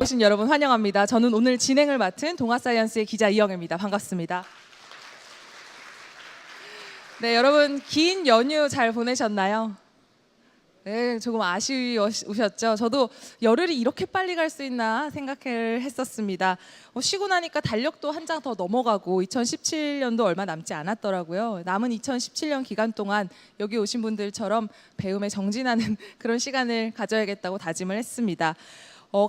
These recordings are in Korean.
오신 여러분 환영합니다. 저는 오늘 진행을 맡은 동아사이언스의 기자 이영애입니다. 반갑습니다. 네, 여러분 긴 연휴 잘 보내셨나요? 네, 조금 아쉬우셨죠? 저도 열흘이 이렇게 빨리 갈 수 있나 생각을 했었습니다. 쉬고 나니까 달력도 한 장 더 넘어가고 2017년도 얼마 남지 않았더라고요. 남은 2017년 기간 동안 여기 오신 분들처럼 배움에 정진하는 그런 시간을 가져야겠다고 다짐을 했습니다.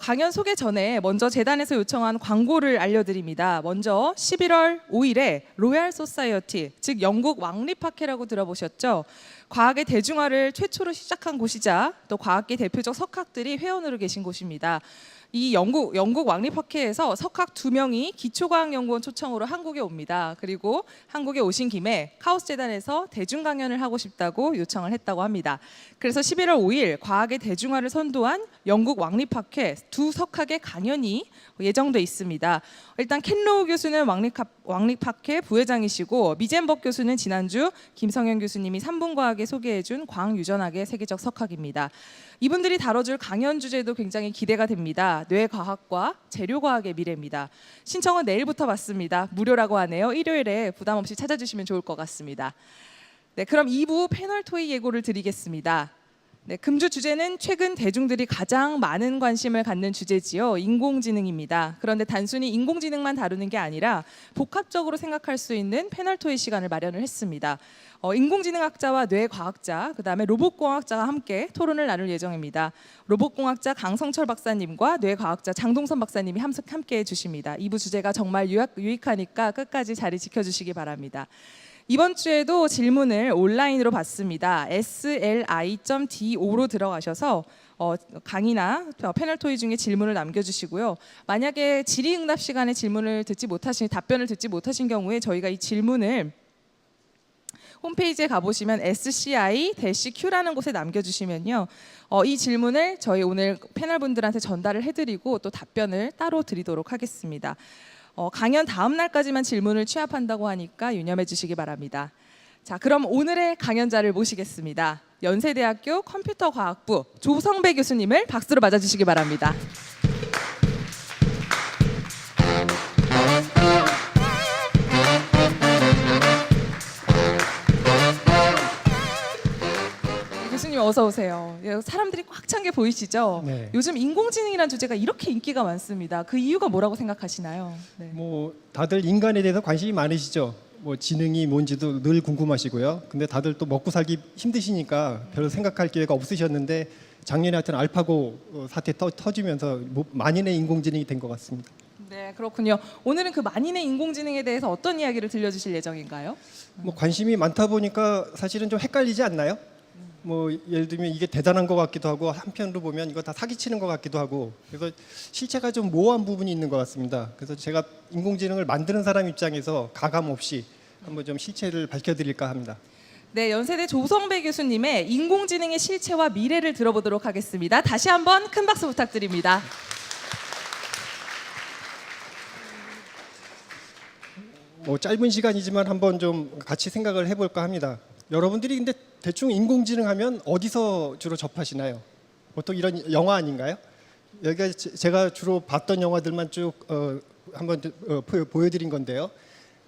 강연 소개 전에 먼저 재단에서 요청한 광고를 알려드립니다. 먼저 11월 5일에 로얄 소사이어티, 즉 영국 왕립학회라고 들어보셨죠? 과학의 대중화를 최초로 시작한 곳이자 또 과학계 대표적 석학들이 회원으로 계신 곳입니다. 이 영국 왕립학회에서 석학 2명이 기초과학연구원 초청으로 한국에 옵니다. 그리고 한국에 오신 김에 카오스재단에서 대중 강연을 하고 싶다고 요청을 했다고 합니다. 그래서 11월 5일 과학의 대중화를 선도한 영국 왕립학회 두 석학의 강연이 예정돼 있습니다. 일단 켄 로우 교수는 왕립학회 부회장이시고 미젠벅 교수는 지난주 김성현 교수님이 3분 과학에 소개해준 광유전학의 세계적 석학입니다. 이분들이 다뤄줄 강연 주제도 굉장히 기대가 됩니다. 뇌과학과 재료과학의 미래입니다. 신청은 내일부터 받습니다. 무료라고 하네요. 일요일에 부담 없이 찾아주시면 좋을 것 같습니다. 네, 그럼 2부 패널 토의 예고를 드리겠습니다. 네, 금주 주제는 최근 대중들이 가장 많은 관심을 갖는 주제지요. 인공지능입니다. 그런데 단순히 인공지능만 다루는 게 아니라 복합적으로 생각할 수 있는 패널 토의 시간을 마련을 했습니다. 인공지능학자와 뇌과학자, 그다음에 로봇공학자가 함께 토론을 나눌 예정입니다. 로봇공학자 강성철 박사님과 뇌과학자 장동선 박사님이 함께 해주십니다. 2부 주제가 정말 유익하니까 끝까지 자리 지켜주시기 바랍니다. 이번 주에도 질문을 온라인으로 받습니다. sli.do.로 들어가셔서 강의나 패널 토의 중에 질문을 남겨주시고요. 만약에 질의응답 시간에 답변을 듣지 못하신 경우에 저희가 이 질문을 홈페이지에 가보시면 sci-q라는 곳에 남겨주시면요. 이 질문을 저희 오늘 패널분들한테 전달을 해드리고 또 답변을 따로 드리도록 하겠습니다. 강연 다음 날까지만 질문을 취합한다고 하니까 유념해 주시기 바랍니다. 자, 그럼 오늘의 강연자를 모시겠습니다. 연세대학교 컴퓨터과학부 조성배 교수님을 박수로 맞아주시기 바랍니다. 교수님 어서 오세요. 사람들이 꽉 찬 게 보이시죠? 네. 요즘 인공지능이라는 주제가 이렇게 인기가 많습니다. 그 이유가 뭐라고 생각하시나요? 네. 다들 인간에 대해서 관심이 많으시죠. 지능이 뭔지도 늘 궁금하시고요. 근데 다들 또 먹고 살기 힘드시니까 별로 생각할 기회가 없으셨는데 작년에 하여튼 알파고 사태 터지면서 만인의 인공지능이 된 것 같습니다. 네, 그렇군요. 오늘은 그 만인의 인공지능에 대해서 어떤 이야기를 들려주실 예정인가요? 관심이 많다 보니까 사실은 좀 헷갈리지 않나요? 예를 들면 이게 대단한 것 같기도 하고 한편으로 보면 이거 다 사기치는 것 같기도 하고, 그래서 실체가 좀 모호한 부분이 있는 것 같습니다. 그래서 제가 인공지능을 만드는 사람 입장에서 가감 없이 한번 좀 실체를 밝혀드릴까 합니다. 네, 연세대 조성배 교수님의 인공지능의 실체와 미래를 들어보도록 하겠습니다. 다시 한번 큰 박수 부탁드립니다. 짧은 시간이지만 한번 좀 같이 생각을 해볼까 합니다. 여러분들이 근데 대충 인공지능 하면 어디서 주로 접하시나요? 보통 이런 영화 아닌가요? 여기가 제가 주로 봤던 영화들만 쭉 한번 보여드린 건데요.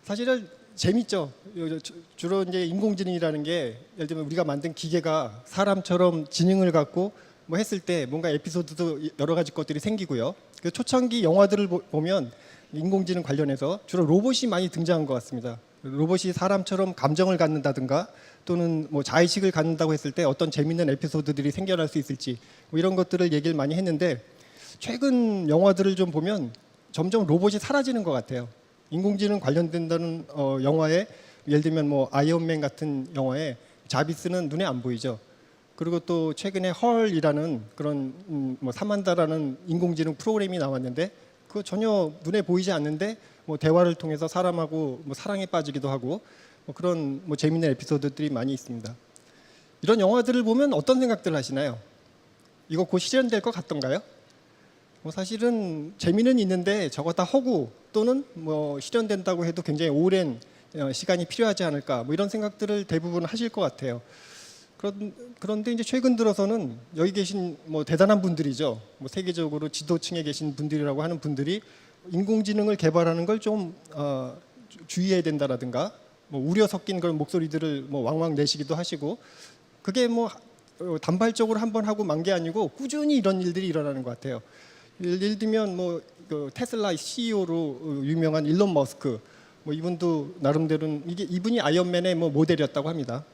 사실은 재밌죠. 주로 이제 인공지능이라는 게 예를 들면 우리가 만든 기계가 사람처럼 지능을 갖고 했을 때 뭔가 에피소드도 여러 가지 것들이 생기고요. 그 초창기 영화들을 보면 인공지능 관련해서 주로 로봇이 많이 등장한 것 같습니다. 로봇이 사람처럼 감정을 갖는다든가 또는 자의식을 갖는다고 했을 때 어떤 재밌는 에피소드들이 생겨날 수 있을지 이런 것들을 얘기를 많이 했는데, 최근 영화들을 좀 보면 점점 로봇이 사라지는 것 같아요. 인공지능 관련된다는 영화에 예를 들면 아이언맨 같은 영화에 자비스는 눈에 안 보이죠. 그리고 또 최근에 헐이라는 그런 사만다라는 인공지능 프로그램이 나왔는데 그거 전혀 눈에 보이지 않는데 대화를 통해서 사람하고 사랑에 빠지기도 하고 그런 재미있는 에피소드들이 많이 있습니다. 이런 영화들을 보면 어떤 생각들을 하시나요? 이거 곧 실현될 것 같던가요? 사실은 재미는 있는데 저거 다 허구 또는 실현된다고 해도 굉장히 오랜 시간이 필요하지 않을까 이런 생각들을 대부분 하실 것 같아요. 그런데 이제 최근 들어서는 여기 계신 뭐 대단한 분들이죠. 뭐 세계적으로 지도층에 계신 분들이라고 하는 분들이 인공지능을 개발하는 걸 좀 주의해야 된다라든가 뭐 우려 섞인 그런 목소리들을 뭐 왕왕 내시기도 하시고 그게 뭐 단발적으로 한번 하고 만 게 아니고 꾸준히 이런 일들이 일어나는 것 같아요. 예를 들면 뭐 그 테슬라 CEO로 유명한 일론 머스크 뭐 이분도 나름대로는 이분이 아이언맨의 뭐 모델이었다고 합니다.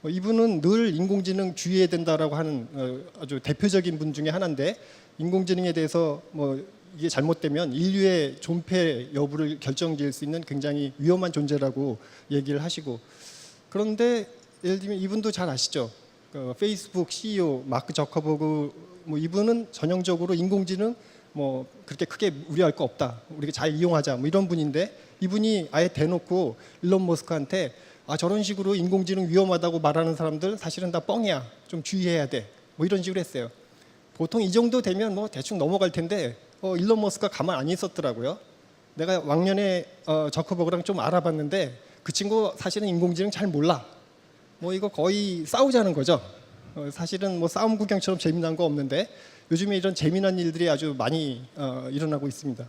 이분은 늘 인공지능 주의해야 된다라고 하는 아주 대표적인 분 중에 하나인데 인공지능에 대해서 뭐 이게 잘못되면 인류의 존폐 여부를 결정지을 수 있는 굉장히 위험한 존재라고 얘기를 하시고 그런데 예를 들면 이분도 잘 아시죠? 페이스북 CEO 마크 저커버그 뭐 이분은 전형적으로 인공지능 뭐 그렇게 크게 우려할 거 없다. 우리가 잘 이용하자. 뭐 이런 분인데 이분이 아예 대놓고 일론 머스크한테 저런 식으로 인공지능 위험하다고 말하는 사람들 사실은 다 뻥이야. 좀 주의해야 돼. 뭐 이런 식으로 했어요. 보통 이 정도 되면 뭐 대충 넘어갈 텐데 일론 머스크가 가만 안 있었더라고요. 내가 왕년에 저커버그랑 좀 알아봤는데 그 친구 사실은 인공지능 잘 몰라. 뭐 이거 거의 싸우자는 거죠. 사실은 뭐 싸움 구경처럼 재미난 거 없는데 요즘에 이런 재미난 일들이 아주 많이 일어나고 있습니다.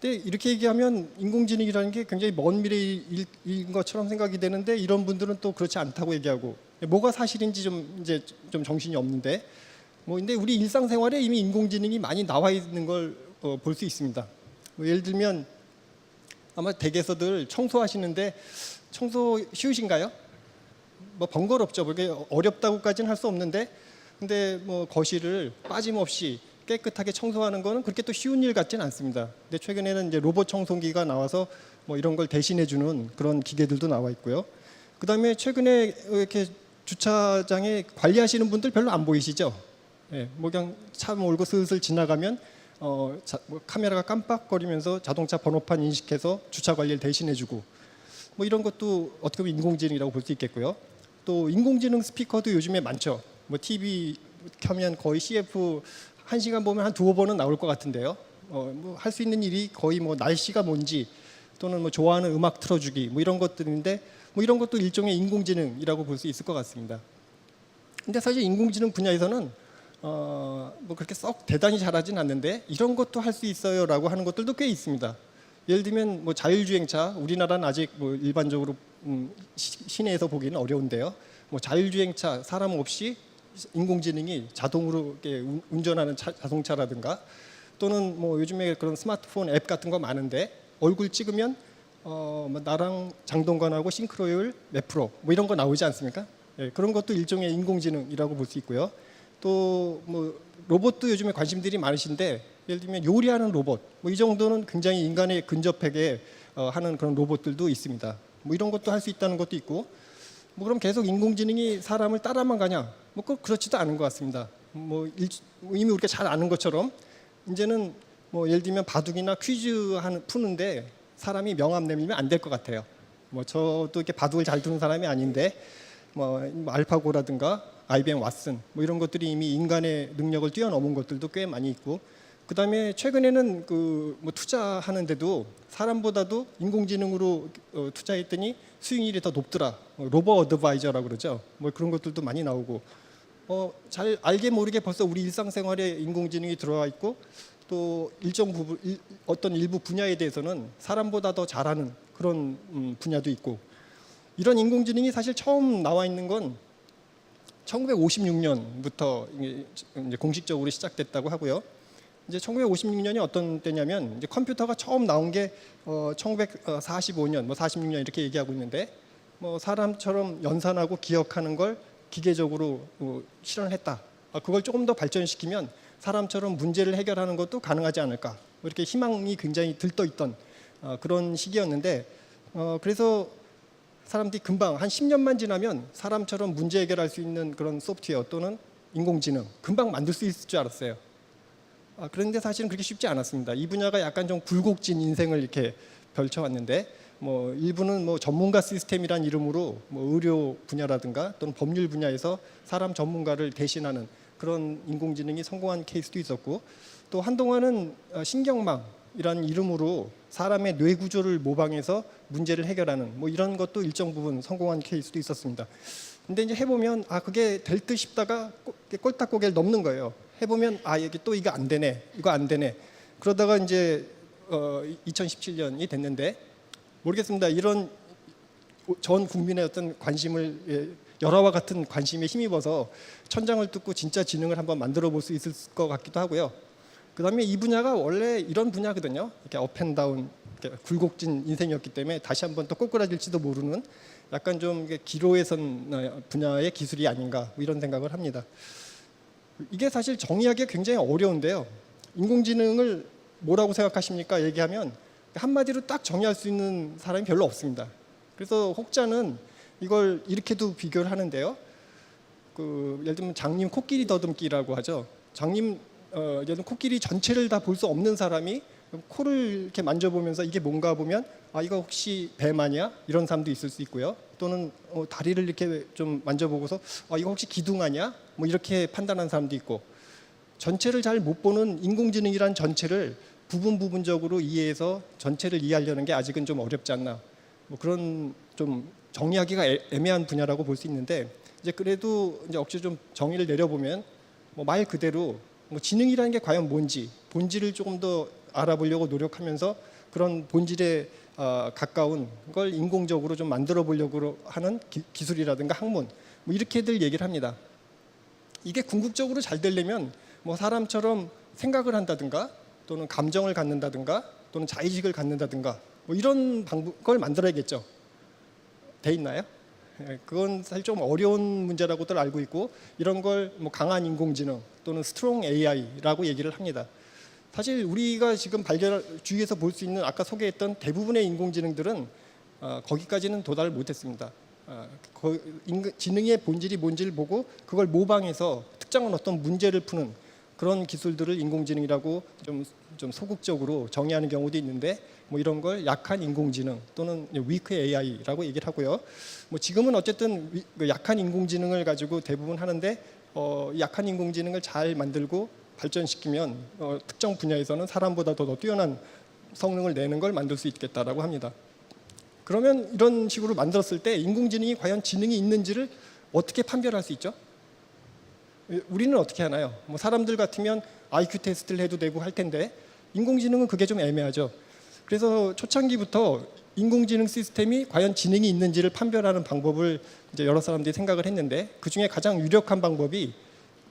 근데 이렇게 얘기하면 인공지능이라는 게 굉장히 먼 미래인 것처럼 생각이 되는데 이런 분들은 또 그렇지 않다고 얘기하고 뭐가 사실인지 좀 정신이 없는데 뭐 근데 우리 일상생활에 이미 인공지능이 많이 나와 있는 걸 볼 수 있습니다. 뭐 예를 들면 아마 댁에서들 청소하시는데 청소 쉬우신가요? 뭐 번거롭죠. 그게 어렵다고까지는 할 수 없는데 근데 뭐 거실을 빠짐없이 깨끗하게 청소하는 거는 그렇게 또 쉬운 일 같지는 않습니다. 근데 최근에는 이제 로봇 청소기가 나와서 뭐 이런 걸 대신해 주는 그런 기계들도 나와 있고요. 그다음에 최근에 이렇게 주차장에 관리하시는 분들 별로 안 보이시죠? 예, 뭐 그냥 차 몰고 슬슬 지나가면 뭐 카메라가 깜빡거리면서 자동차 번호판 인식해서 주차 관리를 대신해 주고 뭐 이런 것도 어떻게 보면 인공지능이라고 볼 수 있겠고요. 또 인공지능 스피커도 요즘에 많죠. 뭐 TV 켜면 거의 CF 1시간 보면 한 두어 번은 나올 것 같은데요. 뭐 할 수 있는 일이 거의 뭐 날씨가 뭔지 또는 뭐 좋아하는 음악 틀어주기 뭐 이런 것들인데 뭐 이런 것도 일종의 인공지능이라고 볼 수 있을 것 같습니다. 근데 사실 인공지능 분야에서는 뭐 그렇게 썩 대단히 잘하진 않는데 이런 것도 할 수 있어요라고 하는 것들도 꽤 있습니다. 예를 들면 뭐 자율주행차 우리나라는 아직 뭐 일반적으로 시내에서 보기는 어려운데요. 뭐 자율주행차 사람 없이 인공지능이 자동으로 이렇게 운전하는 자동차라든가 또는 뭐 요즘에 그런 스마트폰 앱 같은 거 많은데 얼굴 찍으면 뭐 나랑 장동건하고 싱크로율 몇 프로 뭐 이런 거 나오지 않습니까? 예, 그런 것도 일종의 인공지능이라고 볼 수 있고요. 또 뭐 로봇도 요즘에 관심들이 많으신데 예를 들면 요리하는 로봇 뭐 이 정도는 굉장히 인간에 근접하게 하는 그런 로봇들도 있습니다. 뭐 이런 것도 할 수 있다는 것도 있고 뭐 그럼 계속 인공지능이 사람을 따라만 가냐? 뭐 꼭 그렇지도 않은 것 같습니다. 뭐 이미 우리가 잘 아는 것처럼 이제는 뭐 예를 들면 바둑이나 퀴즈 푸는데 사람이 명함 내밀면 안 될 것 같아요. 뭐 저도 이렇게 바둑을 잘 두는 사람이 아닌데 뭐 알파고라든가 IBM 왓슨 뭐 이런 것들이 이미 인간의 능력을 뛰어넘은 것들도 꽤 많이 있고 그다음에 최근에는 그 뭐 투자하는데도 사람보다도 인공지능으로 투자했더니 수익률이 더 높더라. 로버 어드바이저라고 그러죠. 뭐 그런 것들도 많이 나오고 잘 알게 모르게 벌써 우리 일상생활에 인공지능이 들어와 있고 또 일정 부분 어떤 일부 분야에 대해서는 사람보다 더 잘하는 그런 분야도 있고 이런 인공지능이 사실 처음 나와 있는 건 1956년부터 이제 공식적으로 시작됐다고 하고요. 이제 1956년이 어떤 때냐면 이제 컴퓨터가 처음 나온 게 1945년, 뭐 46년 이렇게 얘기하고 있는데 뭐 사람처럼 연산하고 기억하는 걸 기계적으로 실현했다. 그걸 조금 더 발전시키면 사람처럼 문제를 해결하는 것도 가능하지 않을까. 뭐 이렇게 희망이 굉장히 들떠있던 그런 시기였는데 그래서 사람들이 금방 한 10년만 지나면 사람처럼 문제 해결할 수 있는 그런 소프트웨어 또는 인공지능 금방 만들 수 있을 줄 알았어요. 그런데 사실은 그렇게 쉽지 않았습니다. 이 분야가 약간 좀 굴곡진 인생을 이렇게 펼쳐왔는데 뭐 일부는 뭐 전문가 시스템이란 이름으로 뭐 의료 분야라든가 또는 법률 분야에서 사람 전문가를 대신하는 그런 인공지능이 성공한 케이스도 있었고 또 한동안은 신경망이라는 이름으로 사람의 뇌 구조를 모방해서 문제를 해결하는 뭐 이런 것도 일정 부분 성공한 케이스도 있었습니다. 근데 이제 해보면 그게 될 듯 싶다가 꼴딱고개를 넘는 거예요. 해보면 이게 또 이거 안 되네, 이거 안 되네. 그러다가 이제 2017년이 됐는데 모르겠습니다. 이런 전 국민의 어떤 관심을 열화와 같은 관심에 힘입어서 천장을 뚫고 진짜 지능을 한번 만들어 볼 수 있을 것 같기도 하고요. 그다음에 이 분야가 원래 이런 분야거든요. 이렇게 업앤다운 굴곡진 인생이었기 때문에 다시 한번 또 꼬꾸라질지도 모르는 약간 좀 기로에 선 분야의 기술이 아닌가 이런 생각을 합니다. 이게 사실 정의하기가 굉장히 어려운데요. 인공지능을 뭐라고 생각하십니까? 얘기하면 한마디로 딱 정의할 수 있는 사람이 별로 없습니다. 그래서 혹자는 이걸 이렇게도 비교를 하는데요. 예를 들면 장님 코끼리 더듬기라고 하죠. 장님 예를 들면 코끼리 전체를 다 볼 수 없는 사람이 코를 이렇게 만져보면서 이게 뭔가 보면 이거 혹시 뱀 아니야? 이런 사람도 있을 수 있고요. 또는 다리를 이렇게 좀 만져보고서 이거 혹시 기둥 아니야? 뭐 이렇게 판단하는 사람도 있고, 전체를 잘 못 보는 인공지능이란 전체를 부분적으로 이해해서 전체를 이해하려는 게 아직은 좀 어렵지 않나. 뭐 그런 좀 정의하기가 애매한 분야라고 볼 수 있는데, 이제 그래도 이제 억지로 좀 정의를 내려보면 말 그대로 지능이라는 게 과연 뭔지 본질을 조금 더 알아보려고 노력하면서 그런 본질에 가까운 걸 인공적으로 좀 만들어 보려고 하는 기술이라든가 학문 이렇게들 얘기를 합니다. 이게 궁극적으로 잘 되려면 사람처럼 생각을 한다든가 또는 감정을 갖는다든가 또는 자의식을 갖는다든가 이런 걸 만들어야겠죠. 돼 있나요? 그건 사실 좀 어려운 문제라고들 알고 있고, 이런 걸 강한 인공지능 또는 스트롱 AI라고 얘기를 합니다. 사실 우리가 지금 주위에서 볼 수 있는 아까 소개했던 대부분의 인공지능들은 거기까지는 도달을 못했습니다. 지능의 본질이 뭔지를 보고 그걸 모방해서 특정한 어떤 문제를 푸는 그런 기술들을 인공지능이라고 좀 소극적으로 정의하는 경우도 있는데, 이런 걸 약한 인공지능 또는 weak AI라고 얘기를 하고요. 지금은 어쨌든 약한 인공지능을 가지고 대부분 하는데, 약한 인공지능을 잘 만들고 발전시키면 특정 분야에서는 사람보다 더 뛰어난 성능을 내는 걸 만들 수 있겠다라고 합니다. 그러면 이런 식으로 만들었을 때 인공지능이 과연 지능이 있는지를 어떻게 판별할 수 있죠? 우리는 어떻게 하나요? 사람들 같으면 IQ 테스트를 해도 되고 할 텐데, 인공지능은 그게 좀 애매하죠. 그래서 초창기부터 인공지능 시스템이 과연 지능이 있는지를 판별하는 방법을 이제 여러 사람들이 생각을 했는데, 그 중에 가장 유력한 방법이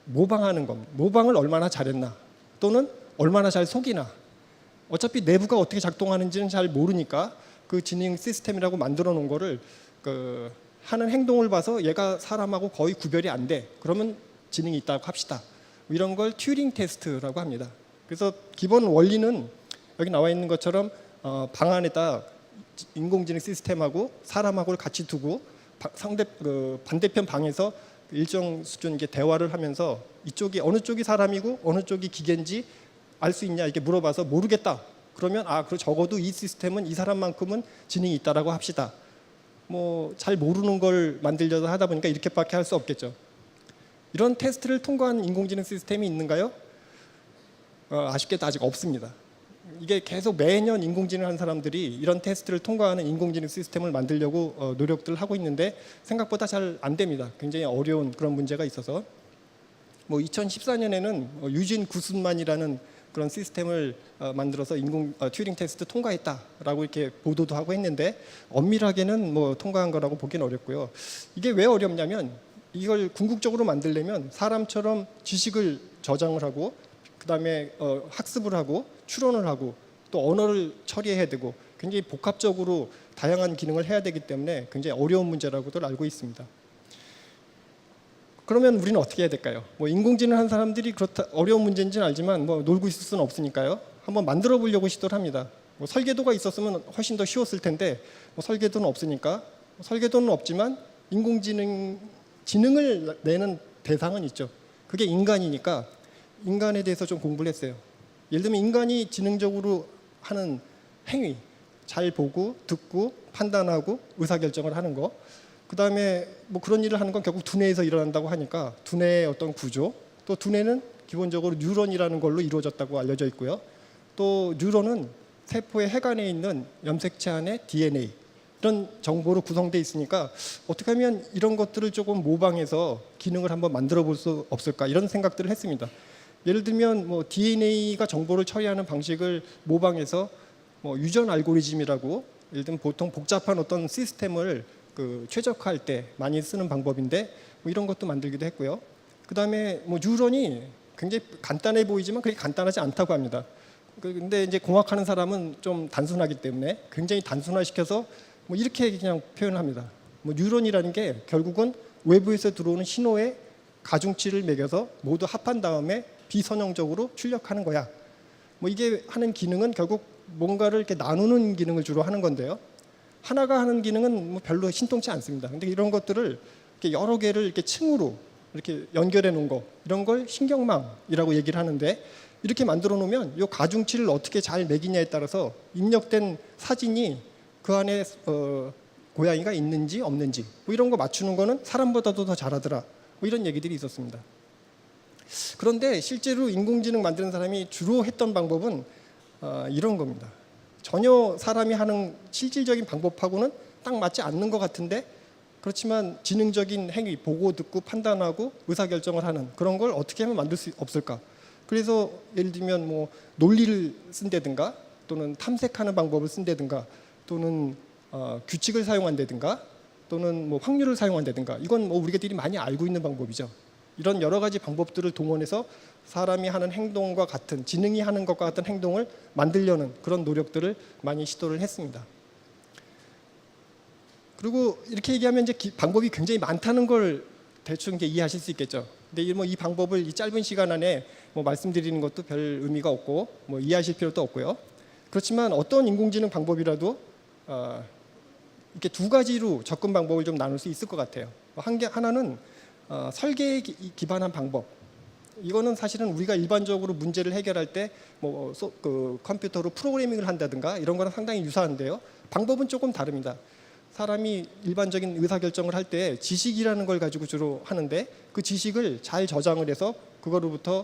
모방하는 겁니다. 모방을 얼마나 잘했나 또는 얼마나 잘 속이나. 어차피 내부가 어떻게 작동하는지는 잘 모르니까 그 지능 시스템이라고 만들어 놓은 거를 하는 행동을 봐서 얘가 사람하고 거의 구별이 안 돼. 그러면 지능이 있다고 합시다. 이런 걸 튜링 테스트라고 합니다. 그래서 기본 원리는 여기 나와 있는 것처럼 방 안에다 인공지능 시스템하고 사람하고를 같이 두고 반대편 방에서 일정 수준 이렇게 대화를 하면서 이쪽이 어느 쪽이 사람이고 어느 쪽이 기계인지 알 수 있냐 이렇게 물어봐서 모르겠다. 그러면 그럼 적어도 이 시스템은 이 사람만큼은 지능이 있다라고 합시다. 잘 모르는 걸 만들려고 하다 보니까 이렇게밖에 할 수 없겠죠. 이런 테스트를 통과한 인공지능 시스템이 있는가요? 아쉽게도 아직 없습니다. 이게 계속 매년 인공지능 하는 사람들이 이런 테스트를 통과하는 인공지능 시스템을 만들려고 노력들을 하고 있는데 생각보다 잘 안 됩니다. 굉장히 어려운 그런 문제가 있어서 2014년에는 유진 구순만이라는 그런 시스템을 만들어서 튜링 테스트 통과했다라고 이렇게 보도도 하고 했는데, 엄밀하게는 통과한 거라고 보기는 어렵고요. 이게 왜 어렵냐면 이걸 궁극적으로 만들려면 사람처럼 지식을 저장을 하고 그다음에 학습을 하고 추론을 하고 또 언어를 처리해야 되고 굉장히 복합적으로 다양한 기능을 해야 되기 때문에 굉장히 어려운 문제라고들 알고 있습니다. 그러면 우리는 어떻게 해야 될까요? 인공지능 한 사람들이 그렇다 어려운 문제인지는 알지만 놀고 있을 수는 없으니까요. 한번 만들어 보려고 시도를 합니다. 설계도가 있었으면 훨씬 더 쉬웠을 텐데 설계도는 없으니까, 설계도는 없지만 지능을 내는 대상은 있죠. 그게 인간이니까 인간에 대해서 좀 공부를 했어요. 예를 들면 인간이 지능적으로 하는 행위, 잘 보고 듣고 판단하고 의사결정을 하는 거, 그 다음에 그런 일을 하는 건 결국 두뇌에서 일어난다고 하니까 두뇌의 어떤 구조, 또 두뇌는 기본적으로 뉴런이라는 걸로 이루어졌다고 알려져 있고요. 또 뉴런은 세포의 해관에 있는 염색체 안에 DNA, 이런 정보로 구성되어 있으니까 어떻게 하면 이런 것들을 조금 모방해서 기능을 한번 만들어 볼 수 없을까 이런 생각들을 했습니다. 예를 들면 뭐 DNA가 정보를 처리하는 방식을 모방해서 뭐 유전 알고리즘이라고, 예를 들면 보통 복잡한 어떤 시스템을 그 최적화할 때 많이 쓰는 방법인데 뭐 이런 것도 만들기도 했고요. 그다음에 뭐 뉴런이 굉장히 간단해 보이지만 그렇게 간단하지 않다고 합니다. 근데 이제 공학하는 사람은 좀 단순하기 때문에 굉장히 단순화시켜서 뭐 이렇게 그냥 표현합니다. 뭐 뉴런이라는 게 결국은 외부에서 들어오는 신호에 가중치를 매겨서 모두 합한 다음에 비선형적으로 출력하는 거야. 뭐 이게 하는 기능은 결국 뭔가를 이렇게 나누는 기능을 주로 하는 건데요. 하나가 하는 기능은 뭐 별로 신통치 않습니다. 근데 이런 것들을 이렇게 여러 개를 이렇게 층으로 이렇게 연결해 놓은 거, 이런 걸 신경망이라고 얘기를 하는데, 이렇게 만들어 놓으면 이 가중치를 어떻게 잘 매기냐에 따라서 입력된 사진이 그 안에 고양이가 있는지 없는지 뭐 이런 거 맞추는 거는 사람보다도 더 잘하더라. 뭐 이런 얘기들이 있었습니다. 그런데 실제로 인공지능 만드는 사람이 주로 했던 방법은 이런 겁니다. 전혀 사람이 하는 실질적인 방법하고는 딱 맞지 않는 것 같은데, 그렇지만 지능적인 행위, 보고 듣고 판단하고 의사결정을 하는 그런 걸 어떻게 하면 만들 수 없을까? 그래서 예를 들면 뭐 논리를 쓴다든가, 또는 탐색하는 방법을 쓴다든가, 또는 규칙을 사용한다든가, 또는 뭐 확률을 사용한다든가, 이건 뭐 우리들이 많이 알고 있는 방법이죠. 이런 여러 가지 방법들을 동원해서 사람이 하는 행동과 같은, 지능이 하는 것과 같은 행동을 만들려는 그런 노력들을 많이 시도를 했습니다. 그리고 이렇게 얘기하면 이제 방법이 굉장히 많다는 걸 대충 이제 이해하실 수 있겠죠. 근데 이 방법을 이 짧은 시간 안에 뭐 말씀드리는 것도 별 의미가 없고 뭐 이해하실 필요도 없고요. 그렇지만 어떤 인공지능 방법이라도 이렇게 두 가지로 접근 방법을 좀 나눌 수 있을 것 같아요. 하나는 설계에 기반한 방법. 이거는 사실은 우리가 일반적으로 문제를 해결할 때 뭐 그 컴퓨터로 프로그래밍을 한다든가 이런 거랑 상당히 유사한데요. 방법은 조금 다릅니다. 사람이 일반적인 의사결정을 할 때 지식이라는 걸 가지고 주로 하는데, 그 지식을 잘 저장을 해서 그거로부터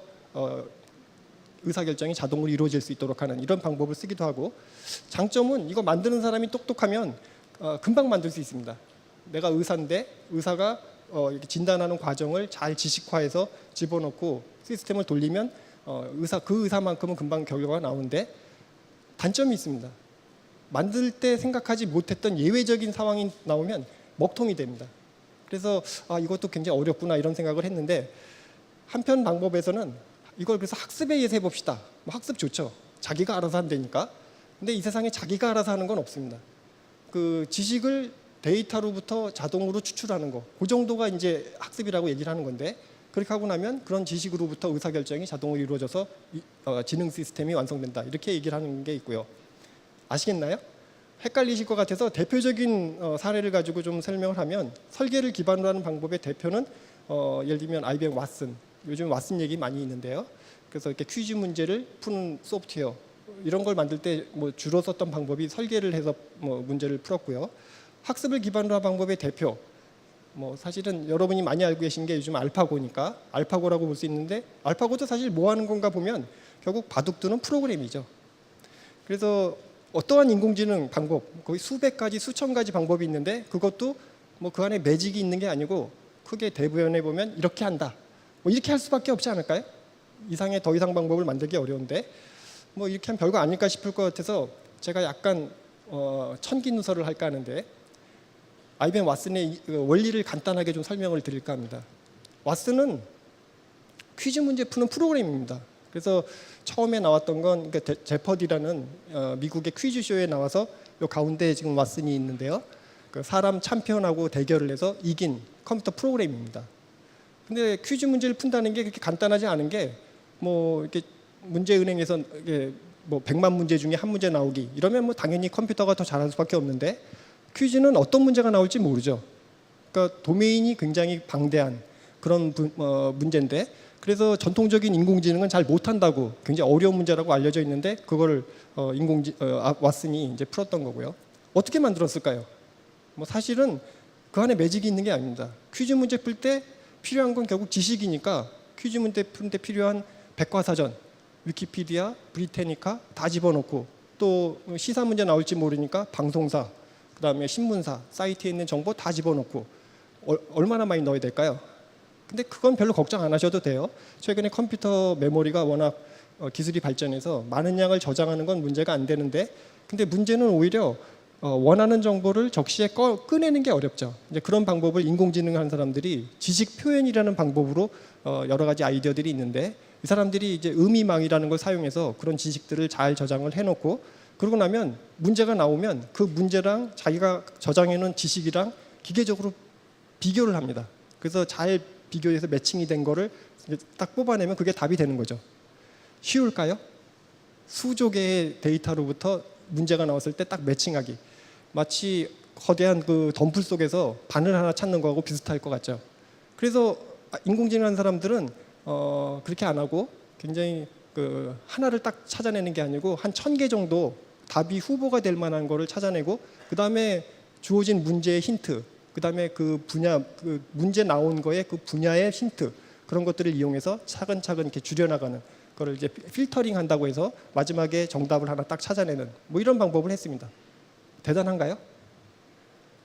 의사결정이 자동으로 이루어질 수 있도록 하는 이런 방법을 쓰기도 하고, 장점은 이거 만드는 사람이 똑똑하면 금방 만들 수 있습니다. 내가 의사인데 의사가 이렇게 진단하는 과정을 잘 지식화해서 집어넣고 시스템을 돌리면 그 의사만큼은 금방 결과가 나오는데, 단점이 있습니다. 만들 때 생각하지 못했던 예외적인 상황이 나오면 먹통이 됩니다. 그래서 이것도 굉장히 어렵구나 이런 생각을 했는데, 한편 방법에서는 이걸 그래서 학습에 의해서 해봅시다. 뭐 학습 좋죠. 자기가 알아서 한다니까. 근데 이 세상에 자기가 알아서 하는 건 없습니다. 그 지식을 데이터로부터 자동으로 추출하는 거, 그 정도가 이제 학습이라고 얘기를 하는 건데, 그렇게 하고 나면 그런 지식으로부터 의사결정이 자동으로 이루어져서 지능 시스템이 완성된다, 이렇게 얘기를 하는 게 있고요. 아시겠나요? 헷갈리실 것 같아서 대표적인 사례를 가지고 좀 설명을 하면, 설계를 기반으로 하는 방법의 대표는 예를 들면 IBM 왓슨, 요즘 왓슨 얘기 많이 있는데요. 그래서 이렇게 퀴즈 문제를 푸는 소프트웨어, 이런 걸 만들 때 뭐 주로 썼던 방법이 설계를 해서 뭐 문제를 풀었고요. 학습을 기반으로 한 방법의 대표, 뭐 사실은 여러분이 많이 알고 계신 게 요즘 알파고니까 알파고라고 볼 수 있는데, 알파고도 사실 뭐 하는 건가 보면 결국 바둑두는 프로그램이죠. 그래서 어떠한 인공지능 방법, 거의 수백 가지 수천 가지 방법이 있는데, 그것도 뭐 그 안에 매직이 있는 게 아니고 크게 대부연해 보면 이렇게 한다, 뭐 이렇게 할 수밖에 없지 않을까요? 이상의 더 이상 방법을 만들기 어려운데 뭐 이렇게 하면 별거 아닐까 싶을 것 같아서 제가 약간 천기누설을 할까 하는데, IBM 왓슨의 원리를 간단하게 좀 설명을 드릴까 합니다. 왓슨은 퀴즈 문제 푸는 프로그램입니다. 그래서 처음에 나왔던 건 제퍼디라는 미국의 퀴즈쇼에 나와서 요 가운데에 지금 왓슨이 있는데요. 그 사람 챔피언하고 대결을 해서 이긴 컴퓨터 프로그램입니다. 근데 퀴즈 문제를 푼다는 게 그렇게 간단하지 않은 게, 뭐 이렇게 문제은행에서 이게 뭐 100만 문제 중에 한 문제 나오기 이러면 뭐 당연히 컴퓨터가 더 잘할 수밖에 없는데, 퀴즈는 어떤 문제가 나올지 모르죠. 그러니까 도메인이 굉장히 방대한 그런 문제인데, 그래서 전통적인 인공지능은 잘 못한다고, 굉장히 어려운 문제라고 알려져 있는데, 그거를 왓슨이 이제 풀었던 거고요. 어떻게 만들었을까요? 뭐 사실은 그 안에 매직이 있는 게 아닙니다. 퀴즈 문제 풀 때 필요한 건 결국 지식이니까, 퀴즈 문제 푸는데 필요한 백과사전, 위키피디아, 브리테니카 다 집어넣고, 또 시사 문제 나올지 모르니까 방송사, 그다음에 신문사 사이트에 있는 정보 다 집어넣고 얼마나 많이 넣어야 될까요? 근데 그건 별로 걱정 안 하셔도 돼요. 최근에 컴퓨터 메모리가 워낙 기술이 발전해서 많은 양을 저장하는 건 문제가 안 되는데, 근데 문제는 오히려 원하는 정보를 적시에 꺼내는 게 어렵죠. 이제 그런 방법을 인공지능 하는 사람들이 지식 표현이라는 방법으로 여러 가지 아이디어들이 있는데, 이 사람들이 이제 의미망이라는 걸 사용해서 그런 지식들을 잘 저장을 해놓고, 그러고 나면 문제가 나오면 그 문제랑 자기가 저장해놓은 지식이랑 기계적으로 비교를 합니다. 그래서 잘 비교해서 매칭이 된 거를 딱 뽑아내면 그게 답이 되는 거죠. 쉬울까요? 수조 개의 데이터로부터 문제가 나왔을 때 딱 매칭하기. 마치 거대한 그 덤불 속에서 바늘 하나 찾는 거하고 비슷할 것 같죠. 그래서 인공지능 하는 사람들은 그렇게 안 하고 굉장히 그 하나를 딱 찾아내는 게 아니고 한 1000개 정도 답이 후보가 될 만한 거를 찾아내고, 그 다음에 주어진 문제의 힌트, 그 다음에 그 분야, 그 문제 나온 거에 그 분야의 힌트, 그런 것들을 이용해서 차근차근 이렇게 줄여나가는 거를 이제 필터링 한다고 해서 마지막에 정답을 하나 딱 찾아내는 뭐 이런 방법을 했습니다. 대단한가요?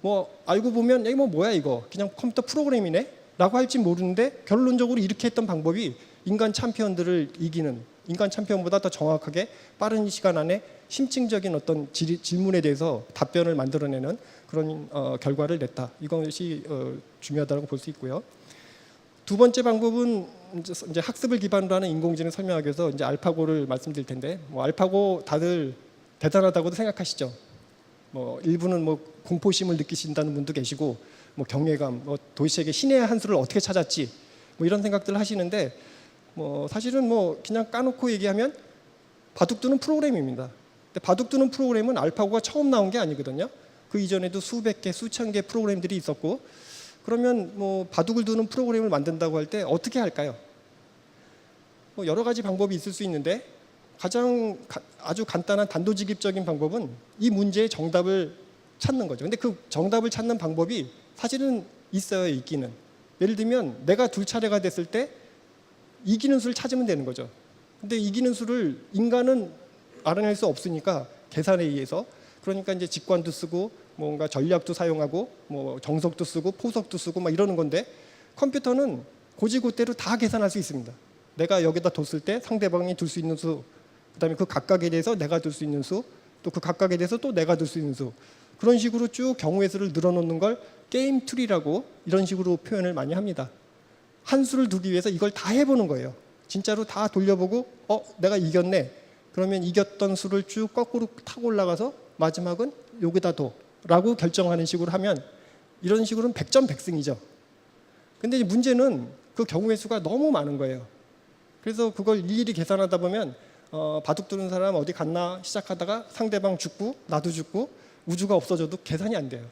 뭐 알고 보면 이게 뭐야 이거 그냥 컴퓨터 프로그램이네 라고 할지 모르는데, 결론적으로 이렇게 했던 방법이 인간 챔피언들을 이기는, 인간 챔피언보다 더 정확하게 빠른 시간 안에 심층적인 어떤 질문에 대해서 답변을 만들어내는 그런 결과를 냈다. 이것이 중요하다고 볼 수 있고요. 두 번째 방법은 이제 학습을 기반으로 하는 인공지능 설명하기 위해서 이제 알파고를 말씀드릴 텐데, 뭐 알파고 다들 대단하다고도 생각하시죠. 뭐 일부는 뭐 공포심을 느끼신다는 분도 계시고, 뭐 경외감, 뭐 도대체 신의 한 수를 어떻게 찾았지, 뭐 이런 생각들을 하시는데, 뭐 사실은 뭐 그냥 까놓고 얘기하면 바둑두는 프로그램입니다. 근데 바둑두는 프로그램은 알파고가 처음 나온 게 아니거든요. 그 이전에도 수백 개, 수천 개 프로그램들이 있었고, 그러면 뭐 바둑을 두는 프로그램을 만든다고 할 때 어떻게 할까요? 뭐 여러 가지 방법이 있을 수 있는데, 가장 아주 간단한 단도직입적인 방법은 이 문제의 정답을 찾는 거죠. 근데 그 정답을 찾는 방법이 사실은 있어요, 있기는. 예를 들면 내가 둘 차례가 됐을 때 이기는 수를 찾으면 되는 거죠. 근데 이기는 수를 인간은 알아낼 수 없으니까 계산에 의해서, 그러니까 이제 직관도 쓰고 뭔가 전략도 사용하고 뭐 정석도 쓰고 포석도 쓰고 막 이러는 건데, 컴퓨터는 고지고대로 다 계산할 수 있습니다. 내가 여기다 뒀을 때 상대방이 둘 수 있는 수, 그다음에 그 각각에 대해서 내가 둘 수 있는 수, 또 그 각각에 대해서 또 내가 둘 수 있는 수, 그런 식으로 쭉 경우의 수를 늘어놓는 걸 게임 트리라고 이런 식으로 표현을 많이 합니다. 한 수를 두기 위해서 이걸 다 해보는 거예요. 진짜로 다 돌려보고 내가 이겼네. 그러면 이겼던 수를 쭉 거꾸로 타고 올라가서 마지막은 여기다 둬라고 결정하는 식으로 하면, 이런 식으로는 100점 100승이죠. 근데 문제는 그 경우의 수가 너무 많은 거예요. 그래서 그걸 일일이 계산하다 보면 바둑 두는 사람 어디 갔나 시작하다가 상대방 죽고 나도 죽고 우주가 없어져도 계산이 안 돼요.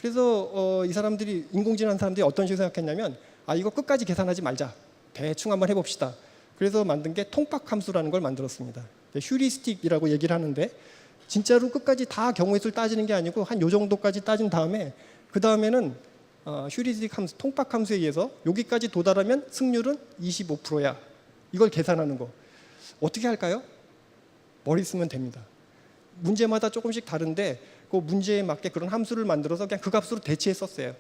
그래서 이 사람들이, 인공지능 하는 사람들이 어떤 식으로 생각했냐면, 이거 끝까지 계산하지 말자, 대충 한번 해봅시다. 그래서 만든 게 통박함수라는 걸 만들었습니다. 휴리스틱이라고 얘기를 하는데, 진짜로 끝까지 다 경우의 수를 따지는 게 아니고 한 요 정도까지 따진 다음에, 그 다음에는 휴리스틱 함수, 통박함수에 의해서 여기까지 도달하면 승률은 25%야. 이걸 계산하는 거. 어떻게 할까요? 머리 쓰면 됩니다. 문제마다 조금씩 다른데 그 문제에 맞게 그런 함수를 만들어서 그냥 그 값으로 대체했었어요.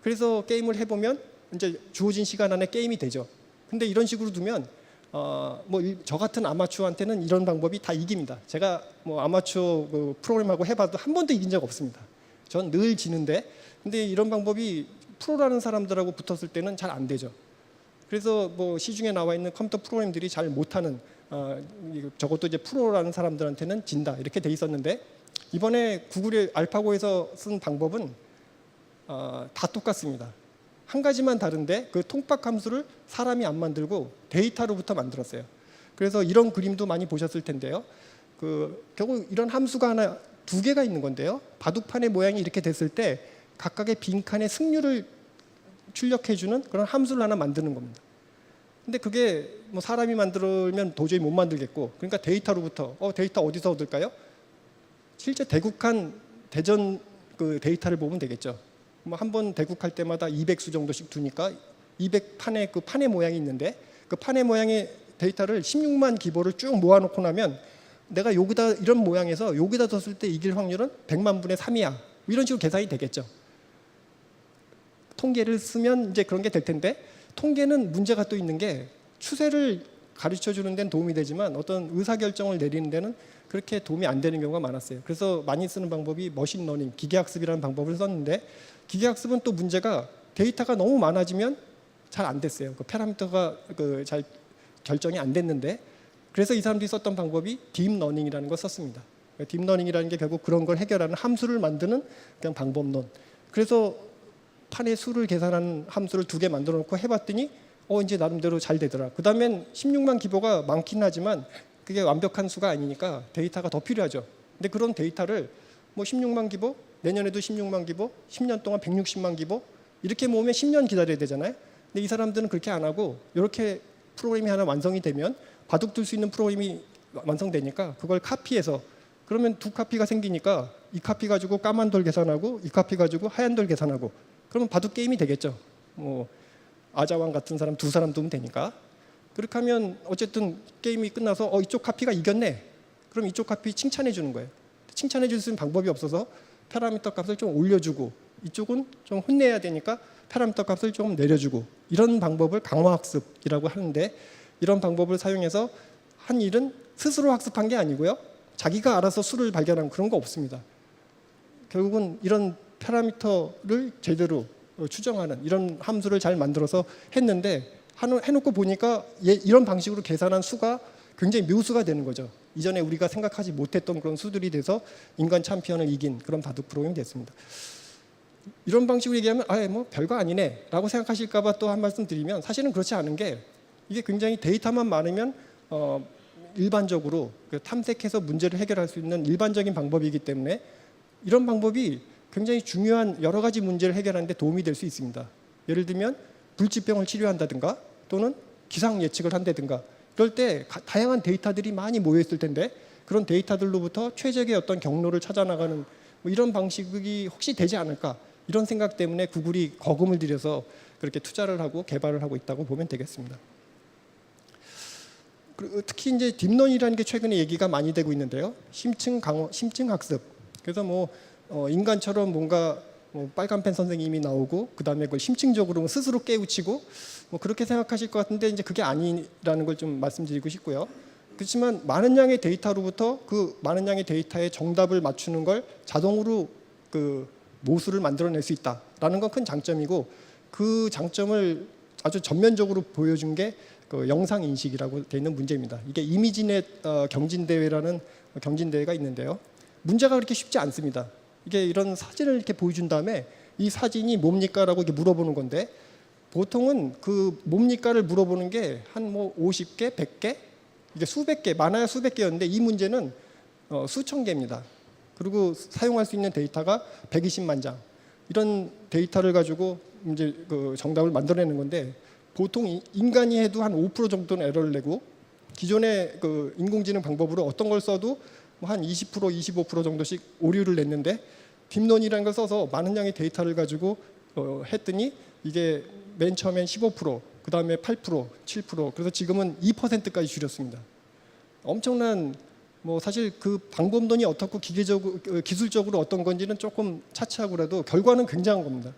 그래서 게임을 해보면 이제 주어진 시간 안에 게임이 되죠. 근데 이런 식으로 두면 뭐 저 같은 아마추어한테는 이런 방법이 다 이깁니다. 제가 뭐 아마추어 그 프로그램하고 해봐도 한 번도 이긴 적 없습니다. 전 늘 지는데, 근데 이런 방법이 프로라는 사람들하고 붙었을 때는 잘 안 되죠. 그래서 뭐 시중에 나와 있는 컴퓨터 프로그램들이 잘 못하는, 저것도 이제 프로라는 사람들한테는 진다 이렇게 돼 있었는데, 이번에 구글의 알파고에서 쓴 방법은 다 똑같습니다. 한 가지만 다른데 그 통박 함수를 사람이 안 만들고 데이터로부터 만들었어요. 그래서 이런 그림도 많이 보셨을 텐데요. 결국 이런 함수가 하나, 두 개가 있는 건데요. 바둑판의 모양이 이렇게 됐을 때 각각의 빈칸의 승률을 출력해주는 그런 함수를 하나 만드는 겁니다. 근데 그게 뭐 사람이 만들면 도저히 못 만들겠고, 그러니까 데이터로부터 데이터 어디서 얻을까요? 실제 대국한 대전 그 데이터를 보면 되겠죠. 뭐 한 번 대국할 때마다 200수 정도씩 두니까 200판의 그 판의 모양이 있는데, 그 판의 모양의 데이터를 16만 기보를 쭉 모아놓고 나면 내가 여기다 이런 모양에서 여기다 뒀을 때 이길 확률은 100만 분의 3이야 이런 식으로 계산이 되겠죠. 통계를 쓰면 이제 그런 게 될 텐데, 통계는 문제가 또 있는 게 추세를 가르쳐 주는 데는 도움이 되지만 어떤 의사결정을 내리는 데는 그렇게 도움이 안 되는 경우가 많았어요. 그래서 많이 쓰는 방법이 머신러닝, 기계학습이라는 방법을 썼는데, 기계학습은 또 문제가 데이터가 너무 많아지면 잘 안 됐어요. 그 파라미터가 잘 결정이 안 됐는데, 그래서 이 사람들이 썼던 방법이 딥러닝이라는 걸 썼습니다. 딥러닝이라는 게 결국 그런 걸 해결하는 함수를 만드는 그냥 방법론. 그래서 판의 수를 계산하는 함수를 2개 만들어 놓고 해봤더니 이제 나름대로 잘 되더라. 그 다음엔 16만 기보가 많긴 하지만 그게 완벽한 수가 아니니까 데이터가 더 필요하죠. 근데 그런 데이터를 뭐 16만 기보, 내년에도 16만 기보, 10년 동안 160만 기보 이렇게 모으면 10년 기다려야 되잖아요. 근데 이 사람들은 그렇게 안 하고 이렇게 프로그램이 하나 완성이 되면 바둑 둘 수 있는 프로그램이 완성되니까 그걸 카피해서, 그러면 2카피가 생기니까 이 카피 가지고 까만 돌 계산하고 이 카피 가지고 하얀 돌 계산하고, 그러면 바둑 게임이 되겠죠. 뭐 아자왕 같은 사람 2사람 두면 되니까. 그렇게 하면 어쨌든 게임이 끝나서 이쪽 카피가 이겼네. 그럼 이쪽 카피 칭찬해 주는 거예요. 칭찬해 줄 수 있는 방법이 없어서 파라미터 값을 좀 올려주고, 이쪽은 좀 혼내야 되니까 파라미터 값을 좀 내려주고, 이런 방법을 강화학습이라고 하는데, 이런 방법을 사용해서 한 일은 스스로 학습한 게 아니고요, 자기가 알아서 수를 발견한 그런 거 없습니다. 결국은 이런 파라미터를 제대로 추정하는 이런 함수를 잘 만들어서 했는데, 해놓고 보니까 이런 방식으로 계산한 수가 굉장히 묘수가 되는 거죠. 이전에 우리가 생각하지 못했던 그런 수들이 돼서 인간 챔피언을 이긴 그런 바둑 프로그램이 됐습니다. 이런 방식으로 얘기하면 뭐 별거 아니네 라고 생각하실까 봐 또 한 말씀 드리면, 사실은 그렇지 않은 게, 이게 굉장히 데이터만 많으면 일반적으로 탐색해서 문제를 해결할 수 있는 일반적인 방법이기 때문에 이런 방법이 굉장히 중요한 여러 가지 문제를 해결하는 데 도움이 될 수 있습니다. 예를 들면 불치병을 치료한다든가 또는 기상 예측을 한다든가, 이럴 때 다양한 데이터들이 많이 모여 있을 텐데, 그런 데이터들로부터 최적의 어떤 경로를 찾아 나가는 뭐 이런 방식이 혹시 되지 않을까, 이런 생각 때문에 구글이 거금을 들여서 그렇게 투자를 하고 개발을 하고 있다고 보면 되겠습니다. 특히 이제 딥러닝이라는 게 최근에 얘기가 많이 되고 있는데요. 심층 학습. 그래서 뭐 인간처럼 뭔가 빨간펜 선생님이 나오고 그 다음에 그걸 심층적으로 스스로 깨우치고 뭐 그렇게 생각하실 것 같은데, 이제 그게 아니라는 걸 좀 말씀드리고 싶고요. 그렇지만 많은 양의 데이터로부터 그 많은 양의 데이터에 정답을 맞추는 걸 자동으로 그 모수를 만들어낼 수 있다라는 건 큰 장점이고, 그 장점을 아주 전면적으로 보여준 게 그 영상 인식이라고 되어 있는 문제입니다. 이게 이미지넷 경진대회라는 경진대회가 있는데요. 문제가 그렇게 쉽지 않습니다. 이게 이런 사진을 이렇게 보여준 다음에 이 사진이 뭡니까라고 이렇게 물어보는 건데, 보통은 그 뭡니까를 물어보는 게 한 뭐 50개, 100개, 이게 수백 개, 많아야 수백 개였는데 이 문제는 수천 개입니다. 그리고 사용할 수 있는 데이터가 120만 장. 이런 데이터를 가지고 이제 그 정답을 만들어내는 건데, 보통 인간이 해도 한 5% 정도는 에러를 내고, 기존의 그 인공지능 방법으로 어떤 걸 써도 한 20%, 25% 정도씩 오류를 냈는데, 딥러닝이라는 걸 써서 많은 양의 데이터를 가지고 했더니 이게 맨 처음엔 15%, 그 다음에 8%, 7%, 그래서 지금은 2%까지 줄였습니다. 엄청난, 뭐 사실 그 방법론이 어떻고 기술적으로 어떤 건지는 조금 차치하고라도 결과는 굉장한 겁니다.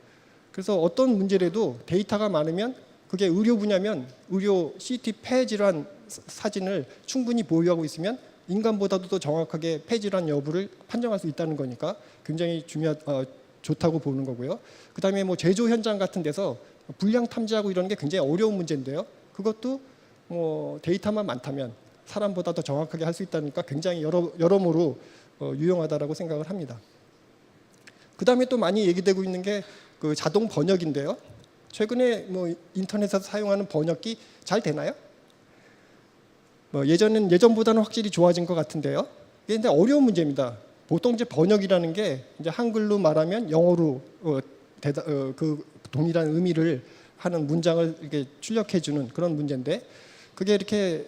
그래서 어떤 문제라도 데이터가 많으면, 그게 의료 분야면 의료 CT 폐질환 사진을 충분히 보유하고 있으면 인간보다도 더 정확하게 폐질환 여부를 판정할 수 있다는 거니까 굉장히 좋다고 보는 거고요. 그다음에 뭐 제조 현장 같은 데서 불량 탐지하고 이런 게 굉장히 어려운 문제인데요. 그것도 뭐 데이터만 많다면 사람보다 더 정확하게 할 수 있다니까 굉장히 여러모로 유용하다라고 생각을 합니다. 그다음에 또 많이 얘기되고 있는 게 그 자동 번역인데요. 최근에 뭐 인터넷에서 사용하는 번역기 잘 되나요? 뭐 예전보다는 확실히 좋아진 것 같은데요. 근데 어려운 문제입니다. 보통 이제 번역이라는 게 이제 한글로 말하면 영어로 그 동일한 의미를 하는 문장을 이렇게 출력해주는 그런 문제인데, 그게 이렇게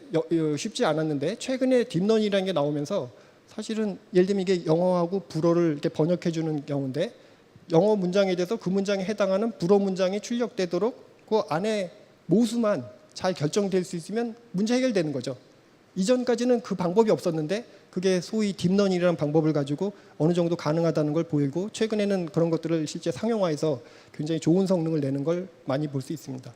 쉽지 않았는데, 최근에 딥러닝이라는 게 나오면서 사실은 예를 들면 이게 영어하고 불어를 이렇게 번역해주는 경우인데, 영어 문장에 대해서 그 문장에 해당하는 불어 문장이 출력되도록 그 안에 모수만 잘 결정될 수 있으면 문제 해결되는 거죠. 이전까지는 그 방법이 없었는데 그게 소위 딥러닝이라는 방법을 가지고 어느 정도 가능하다는 걸 보이고 최근에는 그런 것들을 실제 상용화해서 굉장히 좋은 성능을 내는 걸 많이 볼 수 있습니다.